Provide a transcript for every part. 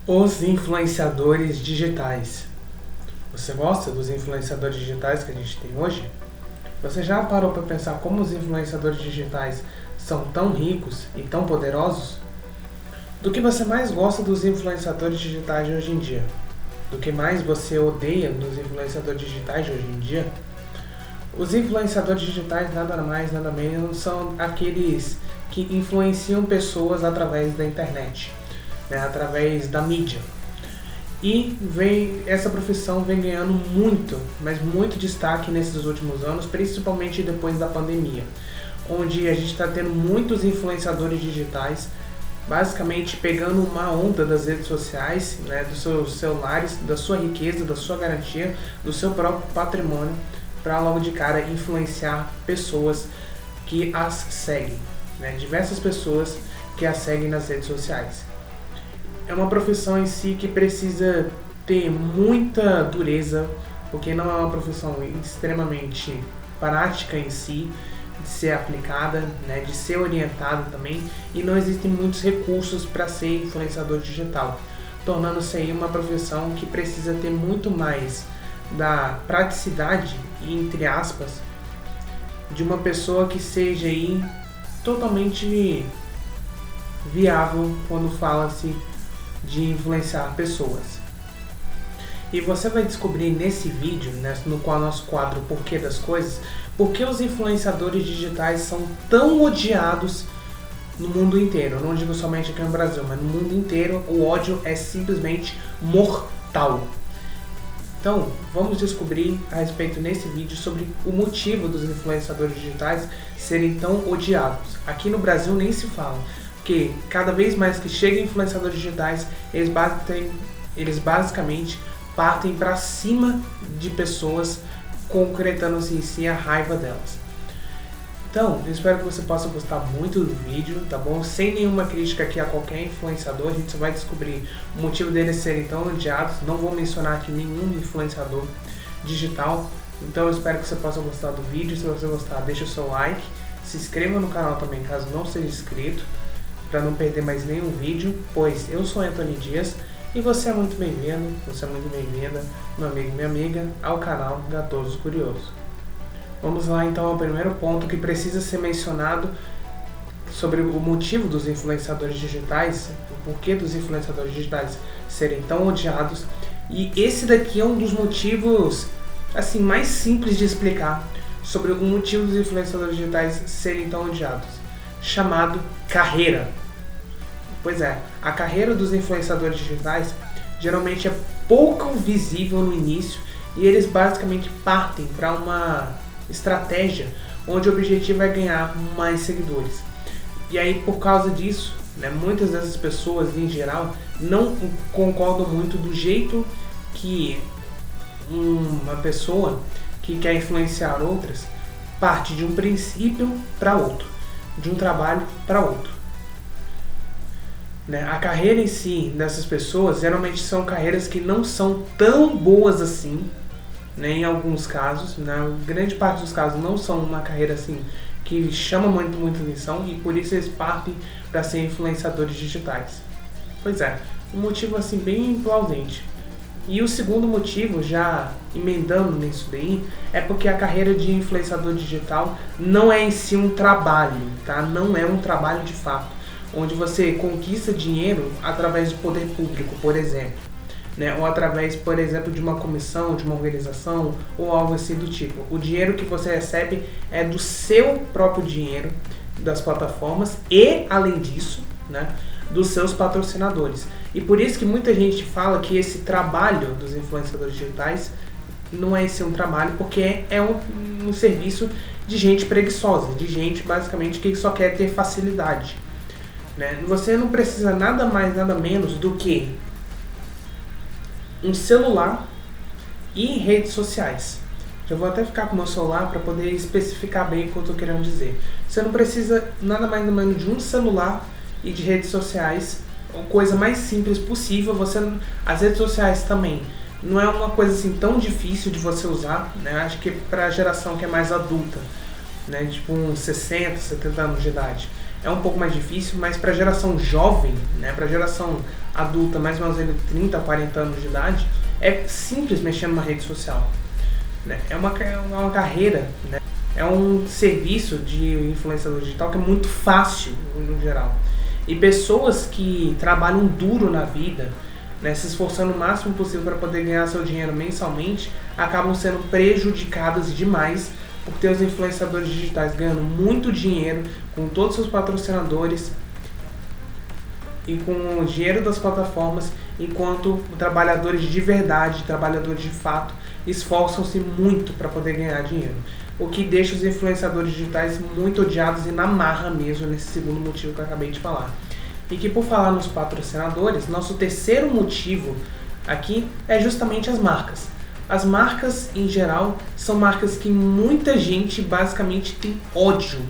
Os influenciadores digitais. Você gosta dos influenciadores digitais que a gente tem hoje? Você já parou para pensar como os influenciadores digitais são tão ricos e tão poderosos? Do que você mais gosta dos influenciadores digitais de hoje em dia? Do que mais você odeia dos influenciadores digitais de hoje em dia? Os influenciadores digitais nada mais, nada menos são aqueles que influenciam pessoas através da internet, né, através da mídia. E essa profissão vem ganhando muito, mas muito destaque nesses últimos anos, principalmente depois da pandemia, onde a gente está tendo muitos influenciadores digitais, basicamente pegando uma onda das redes sociais, né, dos seus celulares, da sua riqueza, da sua garantia, do seu próprio patrimônio, para logo de cara influenciar pessoas que as seguem, né, diversas pessoas que as seguem nas redes sociais. É uma profissão em si que precisa ter muita dureza, porque não é uma profissão extremamente prática em si, de ser aplicada, né, de ser orientada também, e não existem muitos recursos para ser influenciador digital, tornando-se aí uma profissão que precisa ter muito mais da praticidade, entre aspas, de uma pessoa que seja aí totalmente viável quando fala-se de influenciar pessoas. E você vai descobrir nesse vídeo, né, no qual nosso quadro Porquê das Coisas, por que os influenciadores digitais são tão odiados no mundo inteiro. Eu não digo somente aqui no Brasil, mas no mundo inteiro o ódio é simplesmente mortal. Então, vamos descobrir a respeito nesse vídeo sobre o motivo dos influenciadores digitais serem tão odiados. Aqui no Brasil nem se fala, porque cada vez mais que chegam influenciadores digitais, eles basicamente partem para cima de pessoas, concretando-se em si a raiva delas. Então, eu espero que você possa gostar muito do vídeo, tá bom? Sem nenhuma crítica aqui a qualquer influenciador, a gente só vai descobrir o motivo deles serem tão odiados. Não vou mencionar aqui nenhum influenciador digital, então eu espero que você possa gostar do vídeo. Se você gostar, deixa o seu like, se inscreva no canal também caso não seja inscrito, para não perder mais nenhum vídeo, pois eu sou Antônio Dias e você é muito bem-vindo, você é muito bem-vinda, meu amigo e minha amiga, ao canal Gatoso Curioso. Vamos lá então ao primeiro ponto que precisa ser mencionado sobre o motivo dos influenciadores digitais, o porquê dos influenciadores digitais serem tão odiados. E esse daqui é um dos motivos assim mais simples de explicar sobre o motivo dos influenciadores digitais serem tão odiados, chamado carreira. Pois é, a carreira dos influenciadores digitais geralmente é pouco visível no início e eles basicamente partem para uma estratégia onde o objetivo é ganhar mais seguidores. E aí, por causa disso, né, muitas dessas pessoas em geral não concordam muito do jeito que uma pessoa que quer influenciar outras parte de um princípio para outro, de um trabalho para outro. Né? A carreira em si dessas pessoas geralmente são carreiras que não são tão boas assim, né, em alguns casos, na grande parte dos casos não são uma carreira assim que chama muito atenção e por isso eles partem para ser influenciadores digitais. Pois é, um motivo assim bem plausível. E o segundo motivo, já emendando nisso daí, é porque a carreira de influenciador digital não é em si um trabalho, tá? Não é um trabalho de fato, onde você conquista dinheiro através do poder público, por exemplo. Né, ou através, por exemplo, de uma comissão, de uma organização ou algo assim do tipo. O dinheiro que você recebe é do seu próprio dinheiro, das plataformas e, além disso, né, dos seus patrocinadores. E por isso que muita gente fala que esse trabalho dos influenciadores digitais não é esse um trabalho, porque é um serviço de gente preguiçosa, de gente basicamente que só quer ter facilidade. Né? Você não precisa nada mais, nada menos do que um celular e redes sociais. Já vou até ficar com o meu celular para poder especificar bem o que eu estou querendo dizer. Você não precisa nada mais ou menos de um celular e de redes sociais, a coisa mais simples possível. As redes sociais também não é uma coisa assim tão difícil de você usar, né? Acho que para a geração que é mais adulta, né? Tipo uns 60, 70 anos de idade, é um pouco mais difícil, mas para a geração jovem, né? Para a geração adulta, mais ou menos de 30 a 40 anos de idade, é simples mexer numa rede social, né? É uma carreira, né? É um serviço de influenciador digital que é muito fácil, no geral. E pessoas que trabalham duro na vida, né, se esforçando o máximo possível para poder ganhar seu dinheiro mensalmente, acabam sendo prejudicadas demais por ter os influenciadores digitais ganhando muito dinheiro com todos os seus patrocinadores e com o dinheiro das plataformas, enquanto trabalhadores de verdade, trabalhadores de fato, esforçam-se muito para poder ganhar dinheiro. O que deixa os influenciadores digitais muito odiados e na marra mesmo, nesse segundo motivo que eu acabei de falar. E que, por falar nos patrocinadores, nosso terceiro motivo aqui é justamente as marcas. As marcas, em geral, são marcas que muita gente basicamente tem ódio,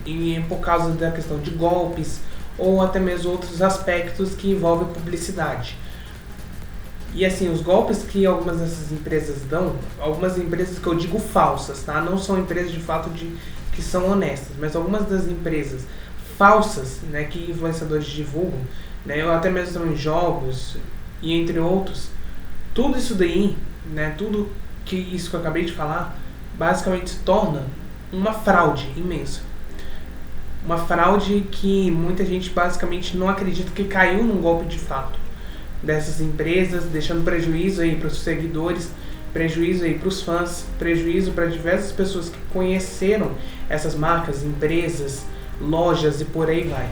e por causa da questão de golpes ou até mesmo outros aspectos que envolvem publicidade. E assim, os golpes que algumas dessas empresas dão, algumas empresas que eu digo falsas, tá? Não são empresas de fato que são honestas, mas algumas das empresas falsas, né, que influenciadores divulgam, né, ou até mesmo também jogos e entre outros, tudo isso daí, né, tudo isso que eu acabei de falar, basicamente se torna uma fraude imensa. Uma fraude que muita gente basicamente não acredita que caiu num golpe de fato dessas empresas, deixando prejuízo aí para os seguidores, prejuízo aí para os fãs, prejuízo para diversas pessoas que conheceram essas marcas, empresas, lojas e por aí vai.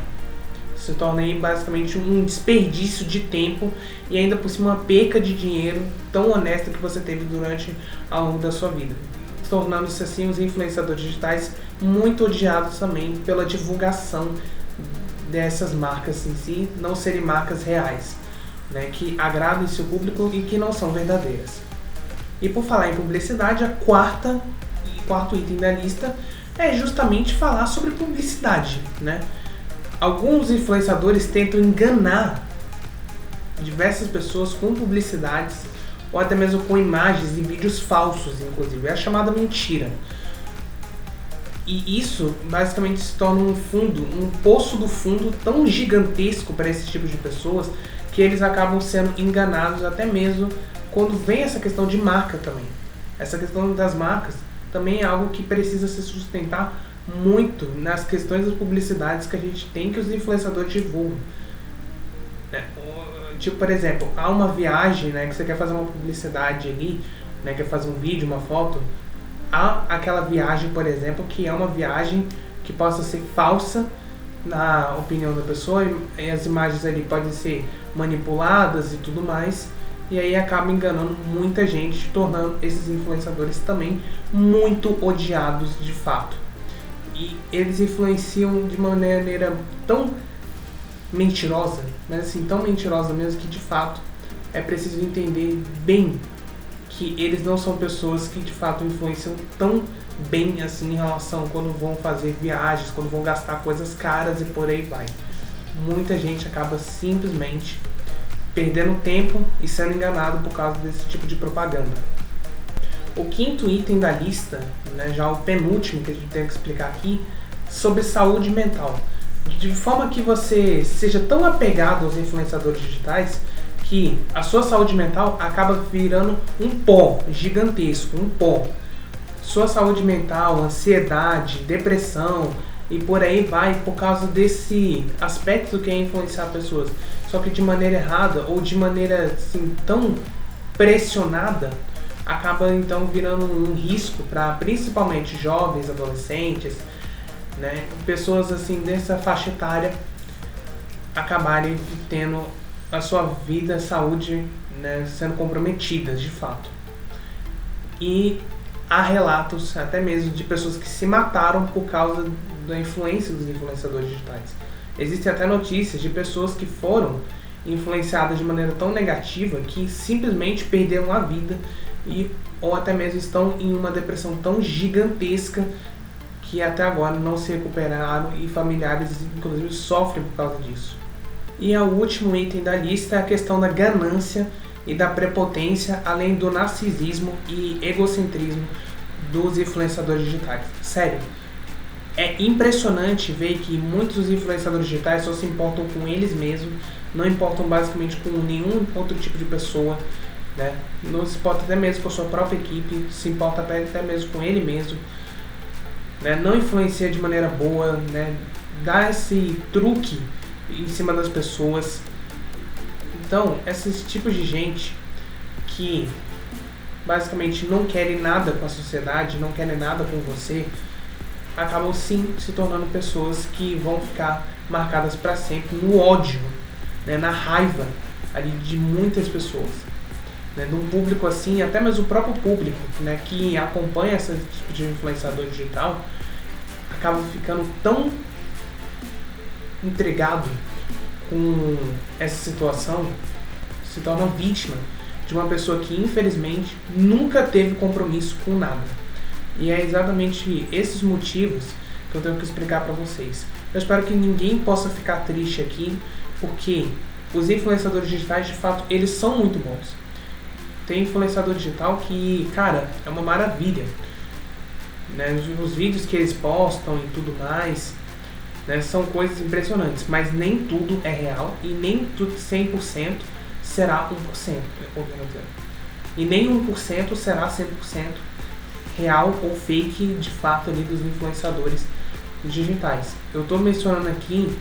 Se torna aí basicamente um desperdício de tempo e ainda por cima uma perca de dinheiro tão honesta que você teve durante ao longo da sua vida, tornando-se assim os influenciadores digitais muito odiados também pela divulgação dessas marcas em si, não serem marcas reais, né, que agradam seu público e que não são verdadeiras. E por falar em publicidade, quarto item da lista é justamente falar sobre publicidade, né? Alguns influenciadores tentam enganar diversas pessoas com publicidades ou até mesmo com imagens e vídeos falsos, inclusive. É a chamada mentira. E isso basicamente se torna um poço do fundo tão gigantesco para esse tipo de pessoas que eles acabam sendo enganados até mesmo quando vem essa questão de marca também. Essa questão das marcas também é algo que precisa se sustentar muito nas questões das publicidades que a gente tem, que os influenciadores divulgam. Tipo, por exemplo, há uma viagem, né, que você quer fazer uma publicidade ali, né, quer fazer um vídeo, uma foto, há aquela viagem, por exemplo, que é uma viagem que possa ser falsa na opinião da pessoa, e as imagens ali podem ser manipuladas e tudo mais, e aí acaba enganando muita gente, tornando esses influenciadores também muito odiados de fato. E eles influenciam de maneira tão mentirosa, mas assim, tão mentirosa mesmo, que de fato é preciso entender bem que eles não são pessoas que de fato influenciam tão bem assim em relação quando vão fazer viagens, quando vão gastar coisas caras e por aí vai. Muita gente acaba simplesmente perdendo tempo e sendo enganado por causa desse tipo de propaganda. O quinto item da lista, né, já o penúltimo que a gente tem que explicar aqui, sobre saúde mental. De forma que você seja tão apegado aos influenciadores digitais que a sua saúde mental acaba virando um pó gigantesco, um pó. Sua saúde mental, ansiedade, depressão e por aí vai, por causa desse aspecto que é influenciar pessoas, só que de maneira errada ou de maneira assim tão pressionada, acaba então virando um risco para principalmente jovens, adolescentes, né, pessoas assim dessa faixa etária acabarem tendo a sua vida, saúde, né, sendo comprometidas de fato. E há relatos até mesmo de pessoas que se mataram por causa da influência dos influenciadores digitais. Existem até notícias de pessoas que foram influenciadas de maneira tão negativa que simplesmente perderam a vida ou até mesmo estão em uma depressão tão gigantesca que até agora não se recuperaram e familiares inclusive sofrem por causa disso. E o último item da lista é a questão da ganância e da prepotência, além do narcisismo e egocentrismo dos influenciadores digitais. Sério, é impressionante ver que muitos influenciadores digitais só se importam com eles mesmos, não importam basicamente com nenhum outro tipo de pessoa, né? Não se importa até mesmo com a sua própria equipe, se importa até mesmo com ele mesmo, né? Não influencia de maneira boa, né? Dá esse truque em cima das pessoas. Então, esses tipos de gente que basicamente não querem nada com a sociedade, não querem nada com você, acabam sim se tornando pessoas que vão ficar marcadas para sempre no ódio, né, na raiva ali de muitas pessoas, né, de um público assim, até mesmo o próprio público, né, que acompanha esse tipo de influenciador digital, acaba ficando tão intrigado com essa situação, se torna vítima de uma pessoa que infelizmente nunca teve compromisso com nada. E é exatamente esses motivos que eu tenho que explicar para vocês. Eu espero que ninguém possa ficar triste aqui, porque os influenciadores digitais, de fato, eles são muito bons. Tem influenciador digital que, cara, é uma maravilha, né? Os vídeos que eles postam e tudo mais, né, são coisas impressionantes, mas nem tudo é real e nem tudo 100% será 1%. E nem 1% será 100% real ou fake de fato ali dos influenciadores digitais. Eu estou mencionando aqui,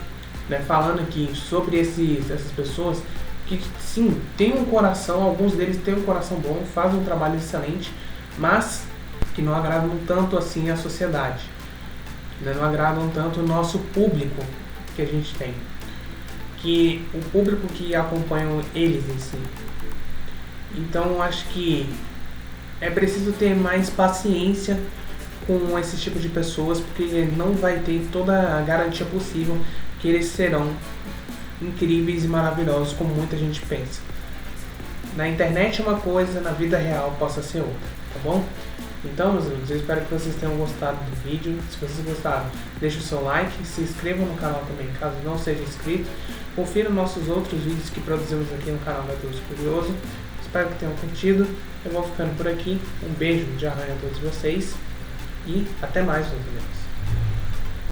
né, falando aqui sobre essas pessoas que sim, têm um coração, alguns deles têm um coração bom, fazem um trabalho excelente, mas que não agradam tanto assim a sociedade, né, não agradam tanto o nosso público que a gente tem, que o público que acompanha eles em si. Então eu acho que é preciso ter mais paciência com esse tipo de pessoas, porque não vai ter toda a garantia possível que eles serão incríveis e maravilhosos como muita gente pensa. Na internet é uma coisa, na vida real possa ser outra, tá bom? Então, meus amigos, eu espero que vocês tenham gostado do vídeo. Se vocês gostaram, deixe o seu like, se inscrevam no canal também, caso não seja inscrito. Confira nossos outros vídeos que produzimos aqui no canal Métodos Curioso. Espero que tenham curtido. Eu vou ficando por aqui. Um beijo de arranha a todos vocês. E até mais, meus amigos.